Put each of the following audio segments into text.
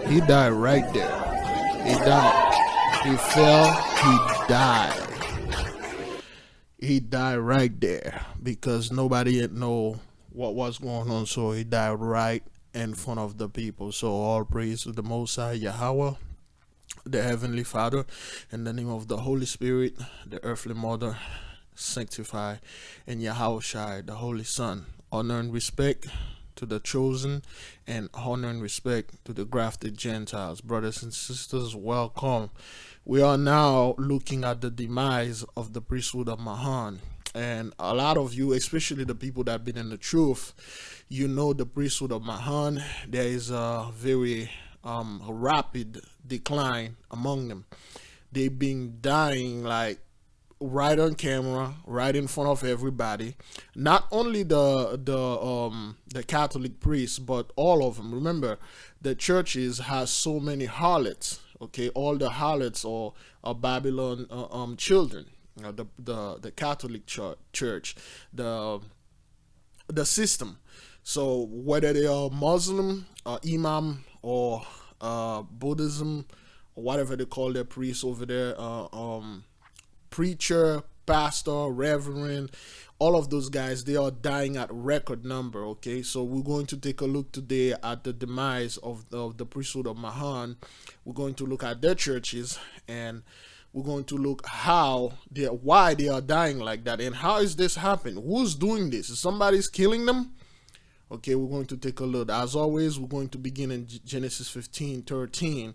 He died right there. He died. He fell. He died. He died right there because nobody didn't know what was going on. So he died right in front of the people. So all praise to the Most High Yahweh, the Heavenly Father, in the name of the Holy Spirit, the earthly mother, sanctify, and Yahushai, the Holy Son. Honor and respect to the chosen, and honor and respect to the grafted Gentiles. Brothers and sisters, welcome. We are now looking at the demise of the priesthood of Mahan. And a lot of you, especially the people that have been in the truth, you know the priesthood of Mahan. There is a very rapid decline among them. They've been dying like right on camera, right in front of everybody. Not only the Catholic priests, but all of them. Remember, the churches has so many harlots. Okay, all the harlots are Babylon children. The Catholic church, the system. So whether they are Muslim, Imam, or Buddhism, or whatever they call their priests over there, preacher, pastor, reverend, all of those guys, they are dying at record number. Okay, so we're going to take a look today at the demise of the priesthood of Mahan. We're going to look at their churches, and we're going to look why they are dying like that, and how is this happening? Who's doing this? Is somebody's killing them? Okay, we're going to take a look. As always, we're going to begin in Genesis 15:13.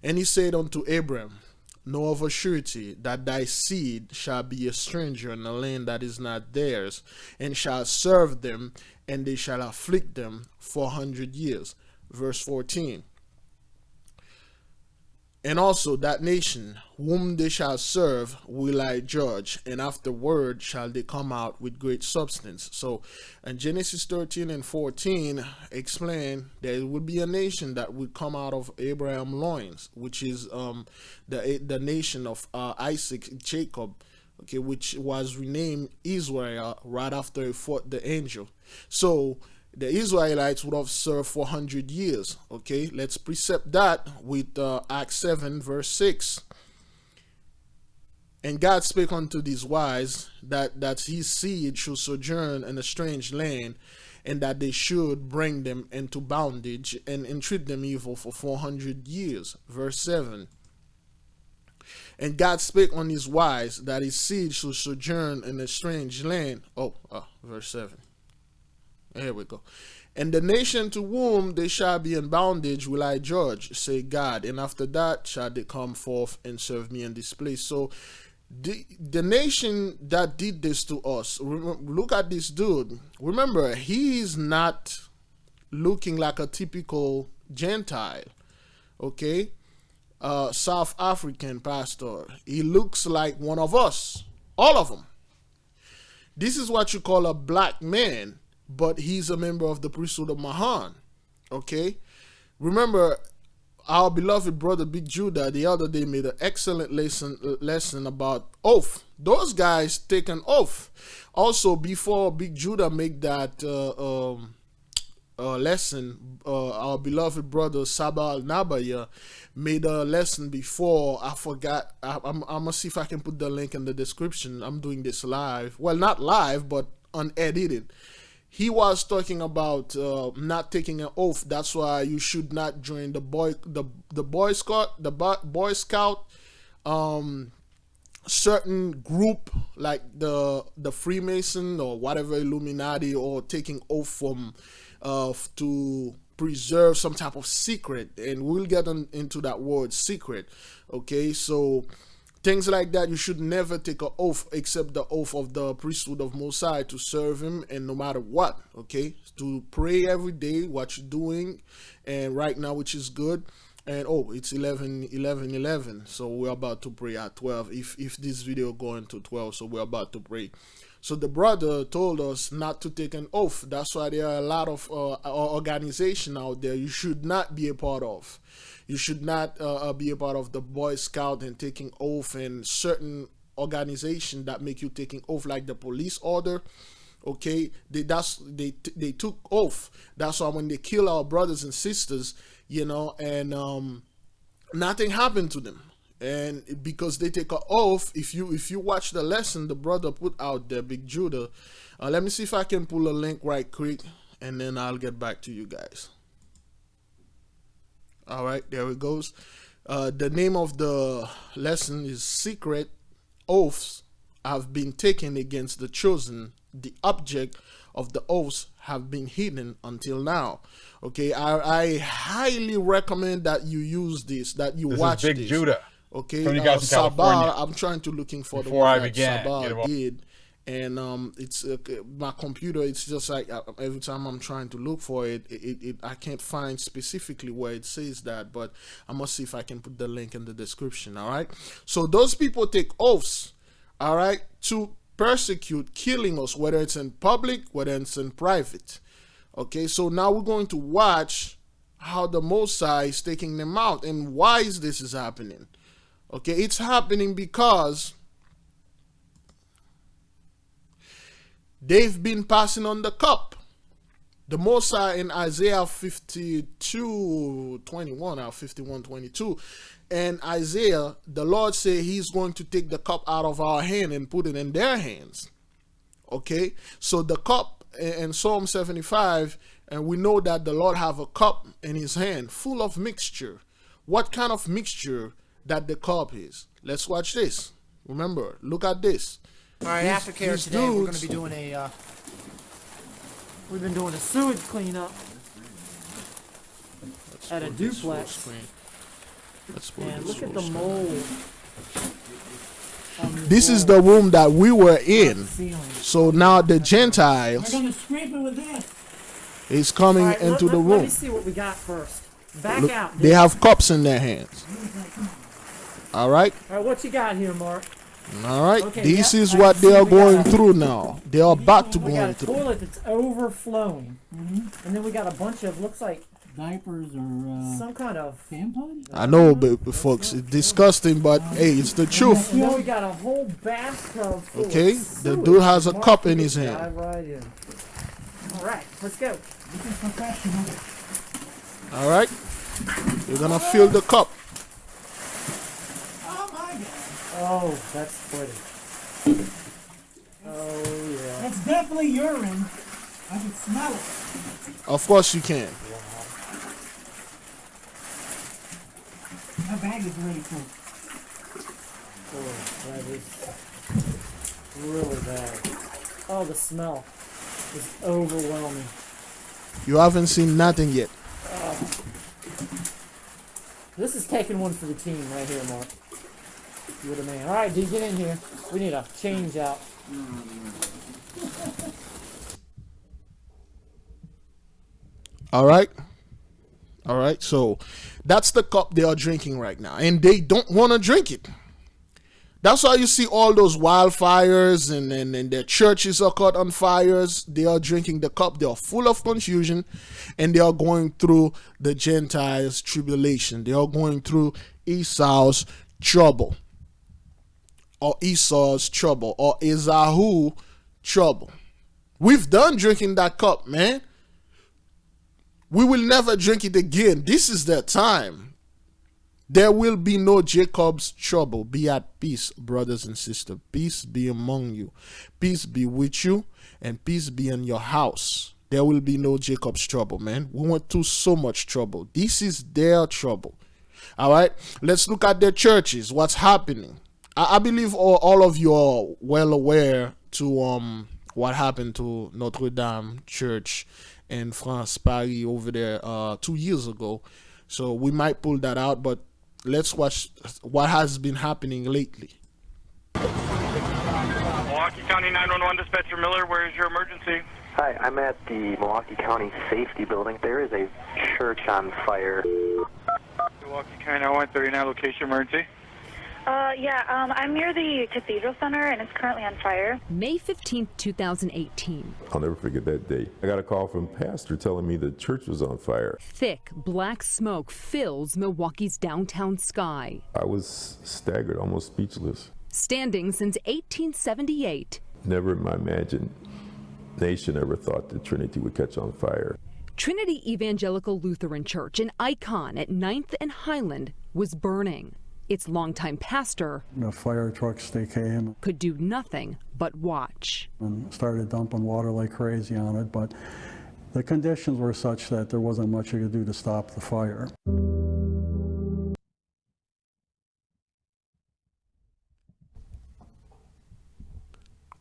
And he said unto Abram, know of a surety that thy seed shall be a stranger in a land that is not theirs, and shall serve them, and they shall afflict them 400 years. Verse 14. And also that nation whom they shall serve will I judge, and afterward shall they come out with great substance. So in Genesis 13 and 14 explain there will be a nation that will come out of Abraham's loins, which is the nation of Isaac, Jacob, okay, which was renamed Israel right after he fought the angel. So the Israelites would have served 400 years. Okay, let's precept that with Acts 7 verse 6. And God spake unto these wise that his seed should sojourn in a strange land, and that they should bring them into bondage and entreat them evil for 400 years. Verse 7. And God spake on his wise that his seed should sojourn in a strange land. Verse 7. Here we go. And the nation to whom they shall be in bondage will I judge, say God, and after that shall they come forth and serve me in this place. So the nation that did this to us, look at this dude. Remember, he is not looking like a typical Gentile, okay? South African pastor. He looks like one of us, all of them. This is what you call a black man, but he's a member of the priesthood of Mahan. Okay, remember our beloved brother Big Judah the other day made an excellent lesson about oath. Those guys take an oath. Also, before Big Judah make that lesson, our beloved brother Sabal Nabaya made a lesson before. I forgot. I'm gonna see if I can put the link in the description. I'm doing this live. Well, not live, but unedited. He was talking about not taking an oath. That's why you should not join the Boy Scout certain group like the Freemason or whatever Illuminati, or taking oath from to preserve some type of secret, and we'll get into that word secret. Okay, so things like that, you should never take an oath except the oath of the priesthood of Mosai to serve him, and no matter what, okay, to pray every day, what you're doing, and right now, which is good. And it's 11:11, so we're about to pray at 12. If this video going to 12, so we're about to pray. So the brother told us not to take an oath. That's why there are a lot of organization out there you should not be a part of. You should not be a part of the Boy Scout and taking oath, and certain organization that make you taking oath, like the police order. Okay, they took oath. That's why when they kill our brothers and sisters, and nothing happened to them. And because they take an oath, if you watch the lesson the brother put out there, Big Judah, let me see if I can pull a link right quick, and then I'll get back to you guys. All right, there it goes. The name of the lesson is Secret Oaths Have Been Taken Against the Chosen. The object of the oaths have been hidden until now. Okay, I highly recommend that you use this, that you watch this. Big Judah. Okay, from you guys in California. I'm trying to looking for Before the one I began, Sabah did, and it's my computer. It's just like every time I'm trying to look for it, I can't find specifically where it says that. But I must see if I can put the link in the description. All right. So those people take oaths, all right, to persecute, killing us, whether it's in public, whether it's in private. Okay. So now we're going to watch how the Mosai is taking them out, and why is this happening. Okay, it's happening because they've been passing on the cup. The Mosai in Isaiah 52:21 or 51:22, and Isaiah, the Lord said he's going to take the cup out of our hand and put it in their hands. Okay, so the cup in Psalm 75, and we know that the Lord have a cup in his hand full of mixture. What kind of mixture that the cup is? Let's watch this. Remember, look at this. All right, aftercare today, we're going to be doing we've been doing a sewage cleanup at a duplex. And look at the mold. This is the room that we were in. So now the Gentiles we're going to scrape it with this. is coming into the room. Let me see what we got first. Back Look, out. they have cups in their hands. All right. All right, what you got here, Mark? All right. Okay, this is what they are going through now. They are about to We go got a through. toilet that's overflowing. And then we got a bunch of, looks like diapers or some kind of tampons? I know, but folks, it's disgusting, but hey, it's the truth. And then we got a whole bathtub full Okay, of the sewage. dude has a Mark, cup in you his can hand. dive right in. All right, let's go. This is professional. All right. You're gonna fill the cup. Oh my god. Oh, that's pretty. Oh, yeah. That's definitely urine. I can smell it. Of course you can. My bag is ready for Oh, that is really bad. Oh, the smell is overwhelming. You haven't seen nothing yet. This is taking one for the team right here, Mark. You're the man. All right, D, get in here. We need a change out. All right. All right. So that's the cup they are drinking right now, and they don't want to drink it. That's why you see all those wildfires and their churches are caught on fires. They are drinking the cup. They are full of confusion, and they are going through the Gentiles' tribulation. They are going through Esau's trouble, or Esau's trouble, or Esahu's trouble. We've done drinking that cup, man. We will never drink it again. This is their time. There will be no Jacob's trouble. Be at peace, brothers and sisters. Peace be among you. Peace be with you, and peace be in your house. There will be no Jacob's trouble, man. We went through so much trouble. This is their trouble. All right, let's look at their churches. What's happening? I believe all of you are well aware to what happened to Notre Dame Church in France, Paris, over there 2 years ago. So we might pull that out, but let's watch what has been happening lately. Milwaukee County 911 Dispatcher Miller, where is your emergency? Hi, I'm at the Milwaukee County Safety Building. There is a church on fire. Milwaukee County 911 location emergency. I'm near the Cathedral Center, and it's currently on fire. May 15th, 2018. I'll never forget that day. I got a call from pastor telling me the church was on fire. Thick black smoke fills Milwaukee's downtown sky. I was staggered, almost speechless. Standing since 1878. Never in my imagination ever thought that Trinity would catch on fire. Trinity Evangelical Lutheran Church, an icon at 9th and Highland, was burning. Its longtime pastor, the fire trucks, they came could do nothing but watch. and started dumping water like crazy on it, but the conditions were such that there wasn't much you could do to stop the fire.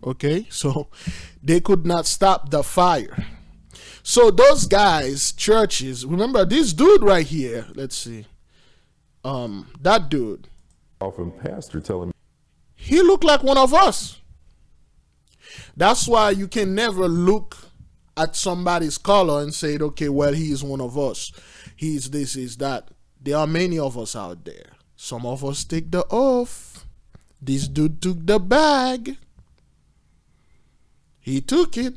Okay, so they could not stop the fire. So those guys, churches, remember this dude right here, let's see, that dude, Call from pastor telling me he looked like one of us. That's why you can never look at somebody's color and say, okay, well, he is one of us. He's this, he's that. There are many of us out there. Some of us take the oath. This dude took the bag. He took it.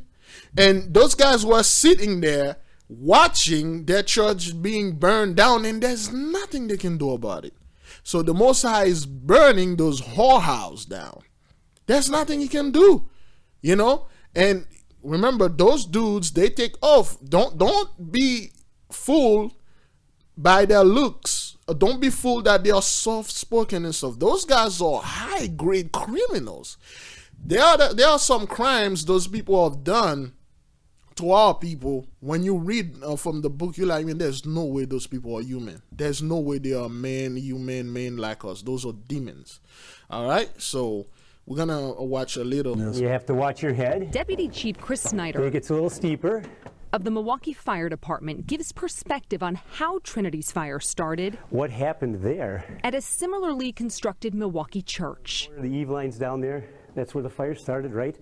And those guys were sitting there watching their church being burned down, and there's nothing they can do about it. So the Most High is burning those whorehouses down. There's nothing he can do, you know. And remember, those dudes, they take off. Don't be fooled by their looks. Don't be fooled that they are soft-spoken and stuff. Those guys are high-grade criminals. There are some crimes those people have done to our people. When you read from the book, you're like, man, there's no way those people are human. There's no way they are human like us. Those are demons. All right, so we're gonna watch a little. You have to watch your head. Deputy Chief Chris Snyder It gets a little steeper. of the Milwaukee Fire Department gives perspective on how Trinity's fire started What happened there? at a similarly constructed Milwaukee church. The eave lines down there, that's where the fire started, right?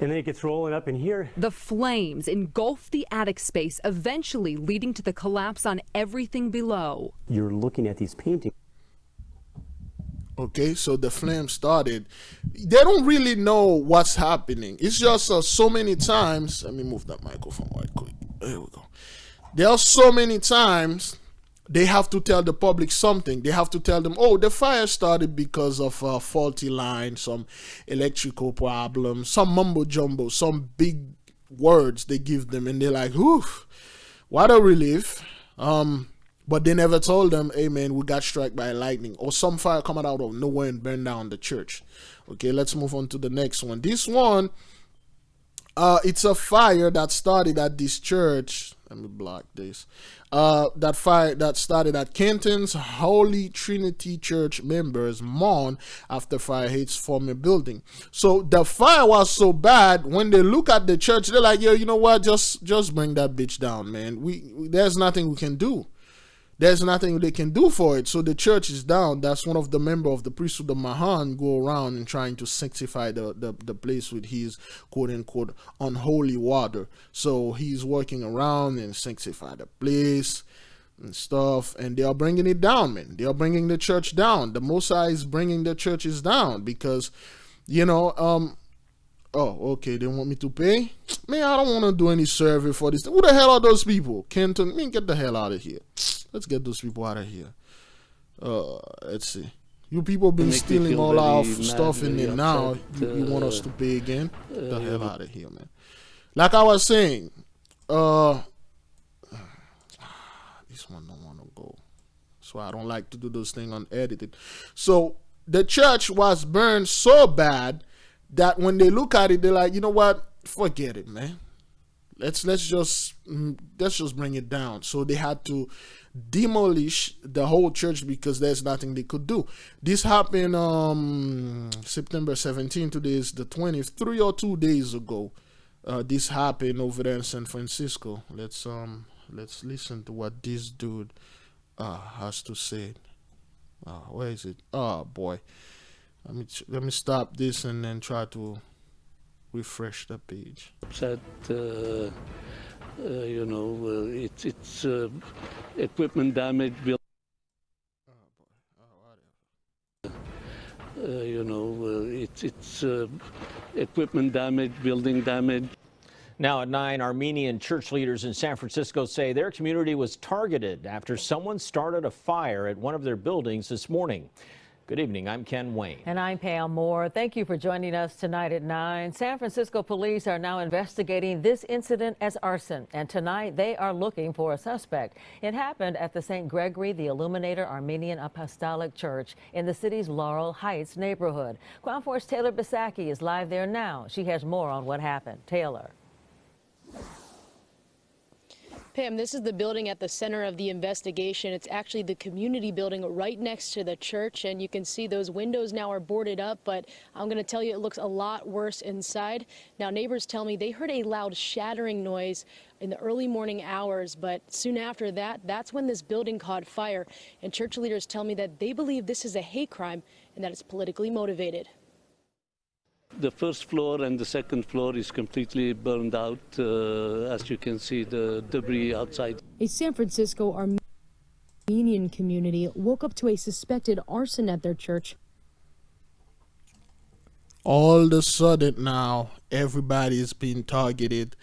And then it gets rolling up in here. The flames engulfed the attic space, eventually leading to the collapse on everything below. You're looking at these paintings. Okay, so the flame started. They don't really know what's happening. It's just so many times. Let me move that microphone right quick. There we go. There are so many times they have to tell the public something. They have to tell them, oh, the fire started because of a faulty line, some electrical problem, some mumbo jumbo, some big words they give them, and they're like, oof, what a relief. But they never told them, hey man, we got struck by lightning, or some fire coming out of nowhere and burned down the church. Okay, let's move on to the next one. This one, it's a fire that started at this church. Let me block this. That fire that started at Kenton's Holy Trinity Church members mourn after fire hits former building. So the fire was so bad, when they look at the church, they're like, yo, you know what? Just bring that bitch down, man. There's nothing we can do. There's nothing they can do for it. So the church is down. That's one of the members of the Priesthood of Mahan go around and trying to sanctify the place with his quote-unquote unholy water. So he's working around and sanctify the place and stuff. And they are bringing it down, man. They are bringing the church down. The Most High is bringing the churches down because, you know, oh, okay, they want me to pay? Man, I don't want to do any survey for this. Who the hell are those people? Kenton, man, get the hell out of here. Let's get those people out of here. Let's see. You people been stealing all our stuff in there now. You want us to pay again? Get the hell out of here, man. Like I was saying, this one don't want to go. So I don't like to do those things unedited. So the church was burned so bad that when they look at it, they're like, you know what? Forget it, man. Let's just bring it down. So they had to demolish the whole church because there's nothing they could do. This happened September 17th. Today is the 20th. 3 or 2 days ago. This happened over there in San Francisco. Let's listen to what this dude has to say. Where is it? Oh boy. Let me stop this and then try to refresh the page. Upset, you know, it's equipment damage. You know, it's equipment damage, building damage. Now at 9, Armenian church leaders in San Francisco say their community was targeted after someone started a fire at one of their buildings this morning. Good evening, I'm Ken Wayne. And I'm Pam Moore. Thank you for joining us tonight at 9. San Francisco police are now investigating this incident as arson, and tonight they are looking for a suspect. It happened at the St. Gregory the Illuminator Armenian Apostolic Church in the city's Laurel Heights neighborhood. Ground Force Taylor Bisacki is live there now. She has more on what happened. Taylor. Pam, this is the building at the center of the investigation. It's actually the community building right next to the church, and you can see those windows now are boarded up, but I'm going to tell you it looks a lot worse inside. Now, neighbors tell me they heard a loud shattering noise in the early morning hours, but soon after that, that's when this building caught fire. And church leaders tell me that they believe this is a hate crime and that it's politically motivated. The first floor and the second floor is completely burned out. As you can see, the debris outside. A San Francisco Armenian community woke up to a suspected arson at their church. All of a sudden now, everybody is being targeted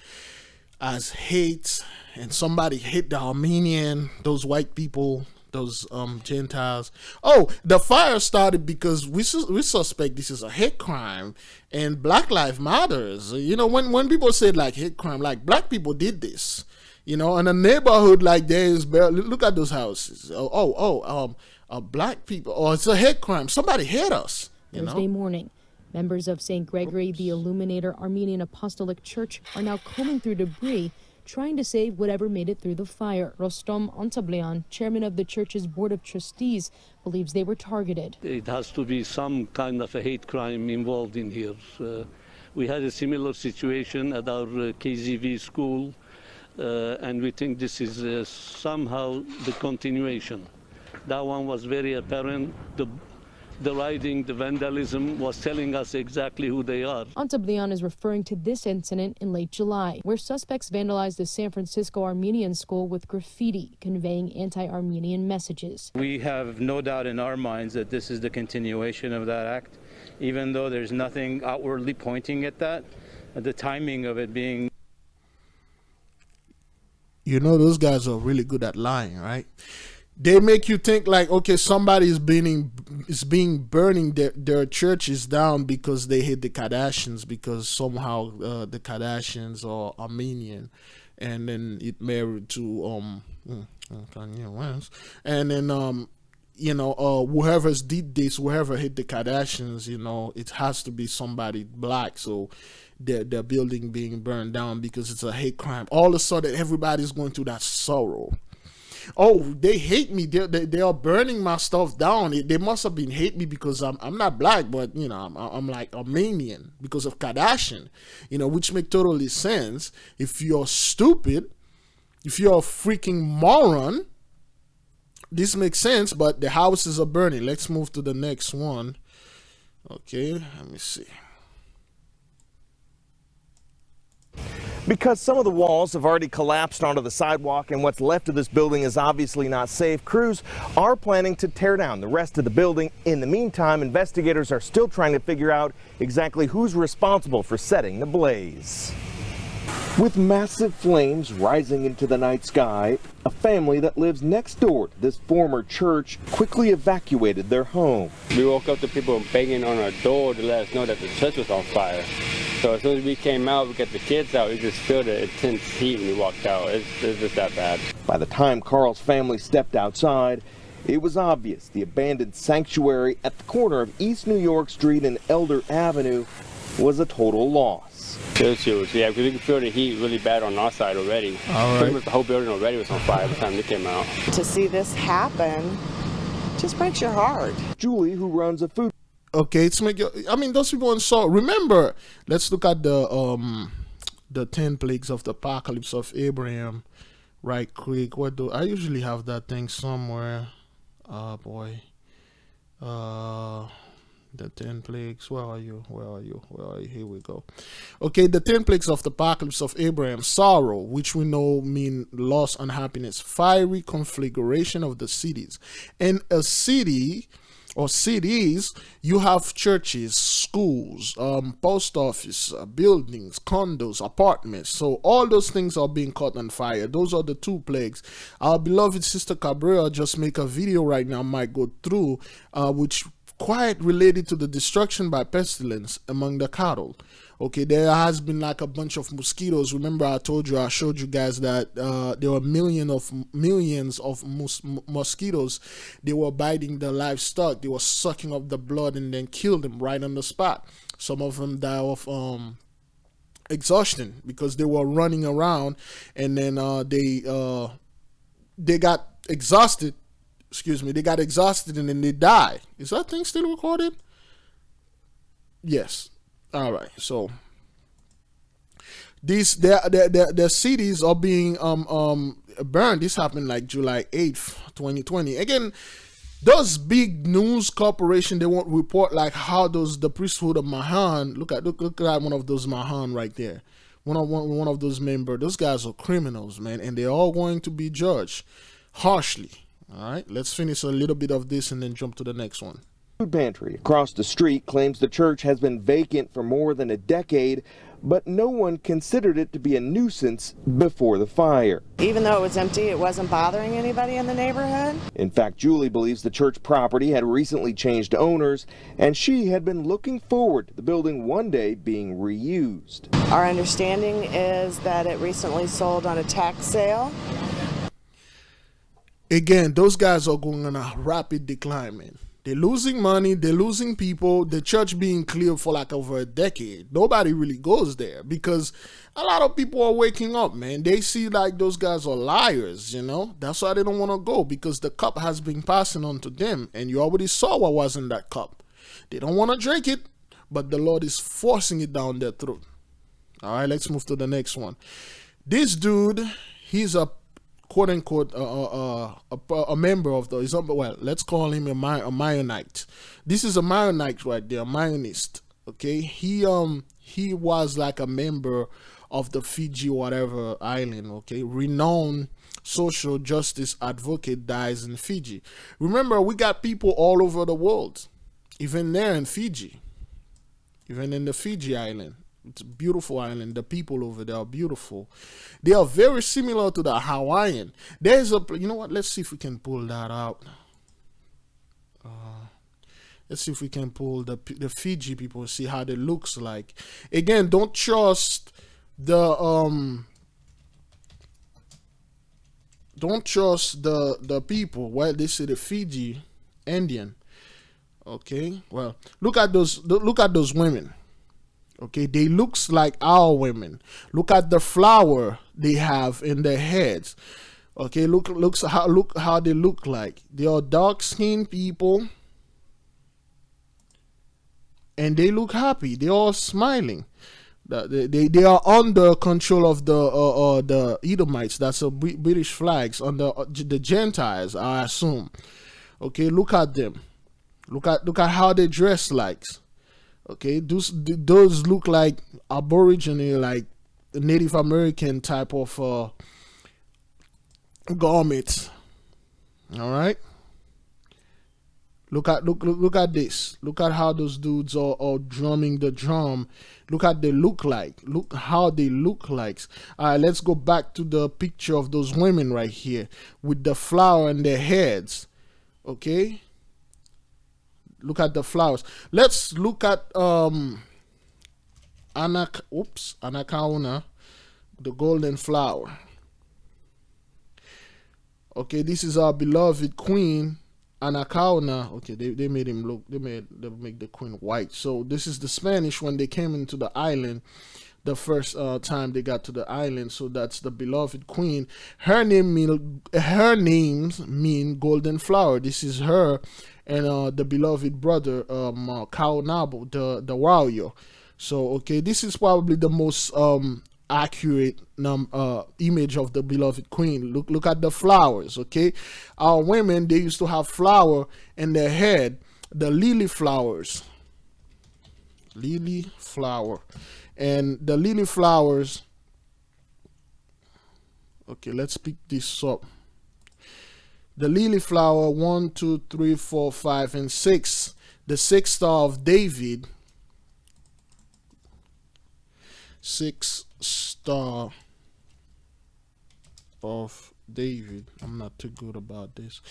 as hate, and somebody hit the Armenian, those white people, those Gentiles. Oh, the fire started because we suspect this is a hate crime, and Black Lives Matters. You know, when people say like hate crime, like black people did this. You know, in a neighborhood like there is barely, look at those houses. Black people. Oh, it's a hate crime. Somebody hit us. Thursday morning, members of St. Gregory the Illuminator Armenian Apostolic Church are now combing through debris, trying to save whatever made it through the fire. Rostom Antablian, chairman of the church's board of trustees, believes they were targeted. It has to be some kind of a hate crime involved in here. We had a similar situation at our KZV school, and we think this is somehow the continuation. That one was very apparent. The rioting, the vandalism was telling us exactly who they are. Antablian is referring to this incident in late July, where suspects vandalized the San Francisco Armenian school with graffiti conveying anti-Armenian messages. We have no doubt in our minds that this is the continuation of that act, even though there's nothing outwardly pointing at that. The timing of it being... You know, those guys are really good at lying, right? They make you think like, okay, somebody is burning their churches down because they hate the Kardashians, because somehow the Kardashians are Armenian, and then it married to Kanye West, and then you know, whoever's did this, whoever hit the Kardashians, you know, it has to be somebody black, so their building being burned down because it's a hate crime. All of a sudden, everybody's going through that sorrow. Oh, they hate me. They are burning my stuff down. They must have been hate me because I'm not black, but you know I'm like Armenian because of Kardashian, you know, which make totally sense. If you're stupid, if you're a freaking moron, this makes sense. But the houses are burning. Let's move to the next one. Okay, let me see. Because some of the walls have already collapsed onto the sidewalk and what's left of this building is obviously not safe, crews are planning to tear down the rest of the building. In the meantime, investigators are still trying to figure out exactly who's responsible for setting the blaze. With massive flames rising into the night sky, a family that lives next door to this former church quickly evacuated their home. We woke up to people banging on our door to let us know that the church was on fire. So as soon as we came out, we got the kids out, we just feel the intense heat when we walked out. It's just that bad. By the time Carl's family stepped outside, it was obvious the abandoned sanctuary at the corner of East New York Street and Elder Avenue was a total loss. It was huge, yeah, because we could feel the heat really bad on our side already. All right. Pretty much the whole building already was on fire by the time they came out. To see this happen just breaks your heart. Julie, who runs a food... Okay, it's make you, I mean, those people saw. Remember, let's look at the 10 plagues of the apocalypse of Abraham, right quick. What do I usually have that thing somewhere? Oh boy, the 10 plagues. Where are you? Where are you? Where are you? Here we go. Okay, the 10 plagues of the apocalypse of Abraham: sorrow, which we know mean loss, unhappiness, fiery conflagration of the cities. In a city or cities, you have churches, schools, post office, buildings, condos, apartments. So all those things are being caught on fire. Those are the 2 plagues. Our beloved sister Cabrera just make a video right now, might go through, which quite related to the destruction by pestilence among the cattle. Okay, there has been like a bunch of mosquitoes. Remember, I showed you guys that there were millions of mosquitoes. They were biting the livestock. They were sucking up the blood and then killed them right on the spot. Some of them die of exhaustion because they were running around, and then they got exhausted. Excuse me, they got exhausted and then they die. Is that thing still recorded? Yes. All right. So these their cities are being burned. This happened like July 8th, 2020. Again, those big news corporation, they won't report like how the Priesthood of Mahan. Look at one of those Mahan right there. One of those members. Those guys are criminals, man, and they're all going to be judged harshly. All right, let's finish a little bit of this and then jump to the next one. Food pantry across the street claims the church has been vacant for more than a decade, but no one considered it to be a nuisance before the fire. Even though it was empty, it wasn't bothering anybody in the neighborhood. In fact, Julie believes the church property had recently changed owners, and she had been looking forward to the building one day being reused. Our understanding is that it recently sold on a tax sale. Again, those guys are going on a rapid decline, man. They're losing money, they're losing people, the church being cleared for like over a decade. Nobody really goes there because a lot of people are waking up, man. They see like those guys are liars, you know. That's why they don't want to go, because the cup has been passing on to them, and you already saw what was in that cup. They don't want to drink it, but the Lord is forcing it down their throat. All right, let's move to the next one. This dude, he's a quote unquote a member of the, well, let's call him a Maronite. This is a Maronite right there, a Maronist. Okay, he was like a member of the Fiji whatever island. Okay, renowned social justice advocate dies in Fiji. Remember, we got people all over the world, even there in Fiji, even in the Fiji island. It's a beautiful island. The people over there are beautiful. They are very similar to the Hawaiian. There's a, you know what? Let's see if we can pull that out. Let's see if we can pull the Fiji people and see how they looks like. Again, don't trust the people. Well, they say the Fiji Indian. Okay. Well, look at those women. Okay, they looks like our women. Look at the flower they have in their heads. Okay, look how they look like. They are dark-skinned people, and they look happy. They are smiling. They are under control of the Edomites. That's a British flags under the Gentiles, I assume. Okay, look at them. Look at how they dress like. Okay, those look like Aborigine, like Native American type of garments. All right. Look at this. Look at how those dudes are drumming the drum. Look at they look like. Look how they look like. All right, let's go back to the picture of those women right here with the flower in their heads. Okay. Look at the flowers. Let's look at Anacaona, the golden flower. Okay, this is our beloved queen, Anacaona. Okay, they made him look. They make the queen white. So this is the Spanish when they came into the island, the first time they got to the island. So that's the beloved queen. Her names mean golden flower. This is her and the beloved brother Kaonabo, the warrior. So okay, this is probably the most accurate image of the beloved queen. Look at the flowers. Okay, our women, they used to have flower in their head, the lily flowers. Lily flower. And the lily flowers, okay, let's pick this up. The lily flower, 1, 2, 3, 4, 5, and 6. The 6th star of David. 6th star of David. I'm not too good about this.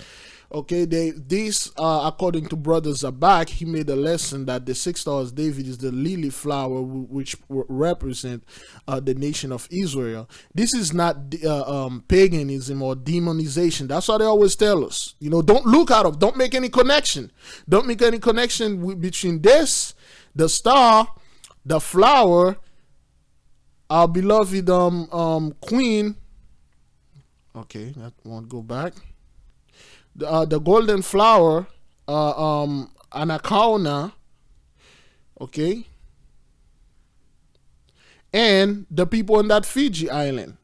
Okay, this according to Brother Zabak, he made a lesson that the 6 stars David is the lily flower which represent the nation of Israel. This is not paganism or demonization. That's what they always tell us. You know, don't look out of, don't make any connection. Don't make any connection between this, the star, the flower, our beloved queen. Okay, that won't go back. The golden flower, anaconda, okay, and the people on that Fiji island.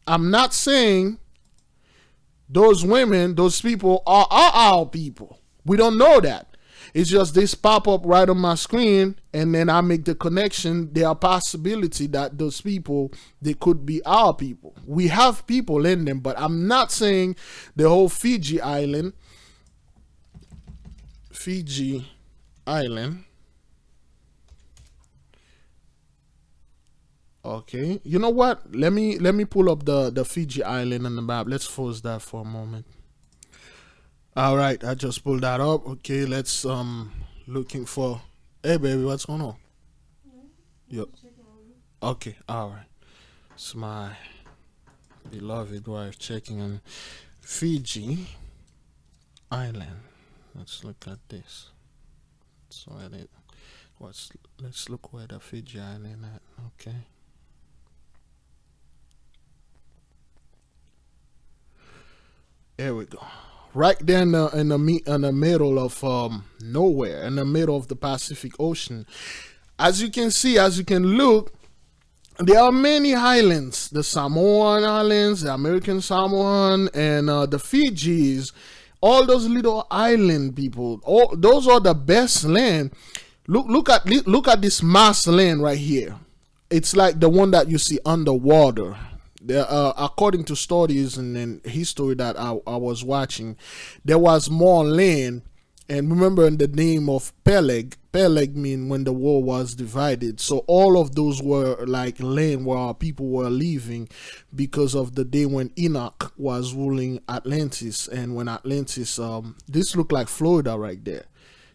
I'm not saying those women, those people are our people. We don't know that. It's just this pop up right on my screen, and then I make the connection. There are possibility that those people, they could be our people. We have people in them, but I'm not saying the whole Fiji island. Okay, you know what? Let me pull up the Fiji island on the map. Let's pause that for a moment. All right, I just pulled that up. Okay, let's looking for. Hey, baby, what's going on? Yep. Okay, all right. It's my beloved wife checking on Fiji Island. Let's look at this. So let's look where the Fiji Island at. Okay. There we go. Right there in the middle of nowhere, in the middle of the Pacific Ocean. As you can see, as you can look, there are many islands. The Samoan Islands, the American Samoan, and the Fijis. All those little island people. All those are the best land. Look at this mass land right here. It's like the one that you see underwater. According to studies and history that I was watching, there was more land. And remember, in the name of Peleg mean when the world was divided. So all of those were like land where people were living because of the day when Enoch was ruling Atlantis. And when Atlantis, this looked like Florida right there.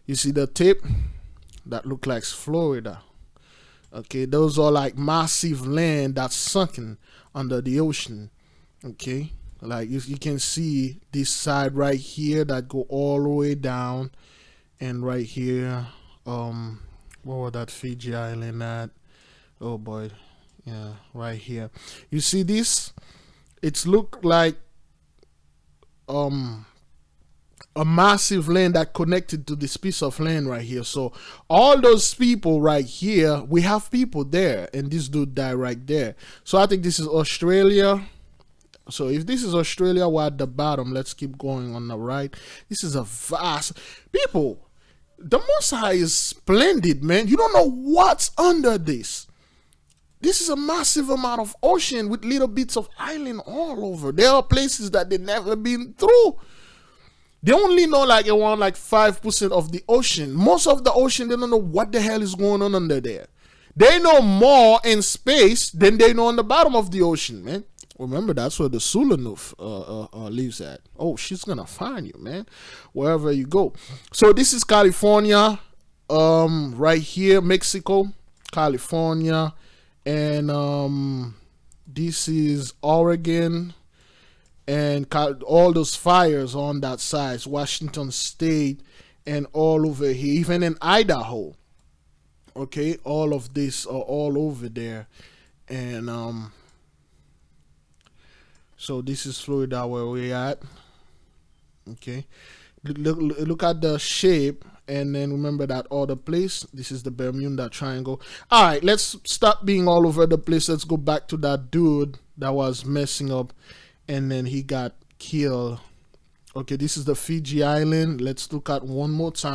You see the tip? That look like Florida. Okay, those are like massive land that's sunken under the ocean. Okay, like you can see this side right here that go all the way down, and right here, what was that Fiji island at? Oh boy, yeah, right here. You see this? It's look like a massive land that connected to this piece of land right here. So all those people right here, we have people there, and this dude died right there. So I think this is Australia. So if this is Australia, we're at the bottom. Let's keep going on the right. This is a vast people. The Most High is splendid, man. You don't know what's under this. This is a massive amount of ocean with little bits of island all over. There are places that they never been through. They only know like around like 5% of the ocean. Most of the ocean, they don't know what the hell is going on under there. They know more in space than they know on the bottom of the ocean, man. Remember, that's where the Sulanuf lives at. Oh, she's gonna find you, man, wherever you go. So this is California, right here, Mexico, California, and this is Oregon. And all those fires on that side, Washington State, and all over here, even in Idaho. Okay, all of this are all over there, and so this is Florida where we're at. Okay, look at the shape, and then remember that other place. This is the Bermuda Triangle. All right, let's stop being all over the place. Let's go back to that dude that was messing up. And then he got killed. Okay, this is the Fiji Island. Let's look at one more time.